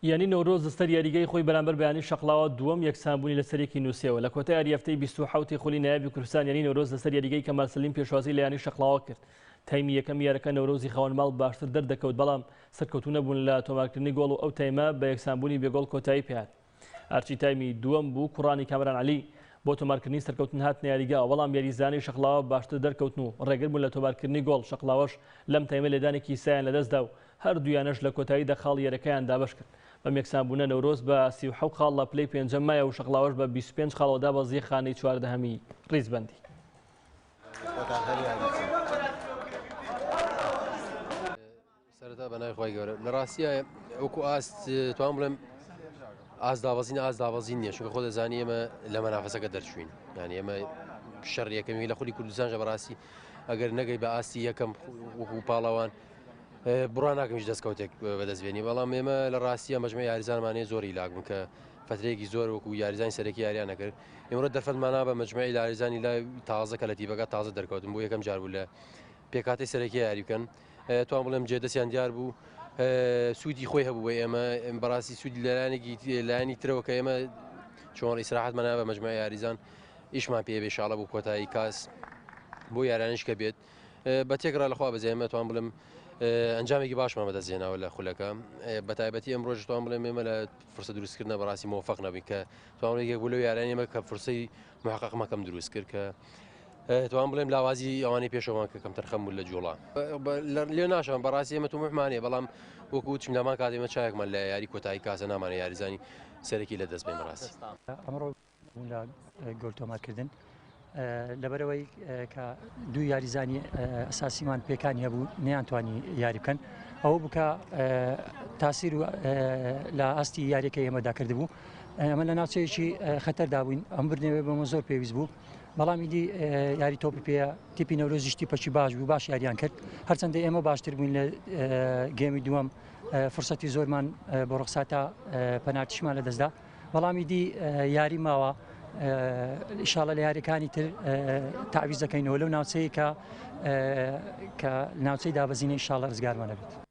یانی نەورۆز لەسەر یاریگەی خۆی بەرامبەر بەیانی شەقڵاوە دووەم یەکسانبوونی لەسەرێکی نووسیەوە لە کۆتای یاریەفتەی 27 خۆلی نایابی کوردستان یانی نەورۆز لەسەر یاریگەی کەمال سەلیم پێشوازی لە یانی شەقڵاوە کرد. تایمی یەکەم یارەکە نەورۆزی خاوەنماڵ باشتر دەردەکەوت بەڵام سەرکەوتو نەبوون لە تۆمارکردنی گۆڵ و ئەو تایمە بە یەکسانبوونی بێگۆڵ کۆتایی پێهات. ئارچی تایمی دووەم بوو کوڕانی کامران عەلی بۆ تۆمارکردنی سەرکەوتن هاتنە یاریگا بەڵام یاریزانی شەقڵاوە باشتر دەرکەوتن و ڕێگر بوون لە تۆمارکردنی گۆڵ. شەقڵاوەش لەم تایمە لێدانێکی سایان لەدەستدا و هەردوویانەش لە کۆتاییدا خاڵ یاریەکەیان دابەش کرد. بەم یەکسانبوونە نەورۆز بە 37 خاڵ لە پلەی پێنجەم مایە و شەقڵاوەش بە 25 خاڵەوەدا بەزیە خانەی چواردەهەمی ڕیزبەندی. سەرەتا بەنای خۆی گەورە لە ڕاستیە وەکو ئاست توان بڵێم ئاز داوەزین نییە چونکە خۆ دەزانی ئێمە لە مەنافەسەکە دەرچوین یعنی ئێمە شەڕ یەکەمی لە خولی کوردستانژە بەڕاستی ئەگەر نەگەی بە ئاستی یەکەم وەکو پاڵەوان بڕوان ناکەمیش دەستکەوتێک بەدەستبێنی بەڵام ئێمە لە ڕاستیە مەجموعی یاریزانمانەیە زۆری لاگبوون کە فترەیەکی زۆر وەکو یاریزانی سەرەکی یاریان نەکرد ئێمە دەرفەتمانە بە مەجموعی یاریزانی لای تازە کە لە تیبەکە تازە دەرکەوتن بۆ یەکەم جار بوو لە پێکاتی سەرەکی یاری بکەن توان بڵێم جێدەستیان دیار بوو سوودی خۆی هەبوو ئێمە بەڕاستی سوودی لایەنی ترەوە کە ئێمە چۆن ئیسراحەتمانە بە مەجموعی یاریزان ئیشمان پێ بێشاڵە بوو کۆتایی کاس بۆ یارانیش کە بێت بە تێکرا لەخوا بەزێ ئێمە توان بڵێم ئەنجامێکی باشمان بەدەستێناوە لە خولەکە بە تایبەتی ئەمڕۆژ توان بڵێم ئێمە لە فرسە دروستکردنە بەڕاستی مۆفەق نەبووین کە توان بڵێم یەک بوو لەو یارانی ئێمە کە فرسەی محقق مەکەم دروست کرد کە توان بڵێم لاوازی ئەوانەی پێشەوەمان کە کەم تەرخەم بوو لە جوڵا لێ ناشەوە بەڕاستی ئێمە تومحمانێ بەڵام وەکو چمدامان کاتێمە چایەکمان لە یاری کۆتایی کاسە نامانە یاریزانی سەرەکی لە دەست بێن بەڕاستی ئەمڕۆ لە گۆڵ تۆمارکردن لەبەرەوەی کە دوو یاریزانی ئەساسیمان پێکانی هەبوو نەیانتوانی یاری بکەن ئەوە بکە تاسیر لە ئاستی یاریەکەی ئێمەدا کردبوو ئەمە لە ناوچەیەکی خەتەردا بووین ئەم بردنەوەی بەمە زۆر پێویست بوو بەڵامی دی یاری تۆپی پێ تیپی نەورۆزیش تیپەکی باش بوو باش یاریان کرد هەرچەندە ئێمە باشتر بووین لە گێمی دووەم فرسەتی زۆرمان بۆ ڕخساتە پەنارتیشمان لە دەستدا بەڵامی دی یاری ماوە ئیشاڵە لە یاریەکانی تر تعویز دەکەینەوە لەو ناوچەیە کە ناوچەی دابەزینە ئیشاڵە ڕزگارمانە بێت.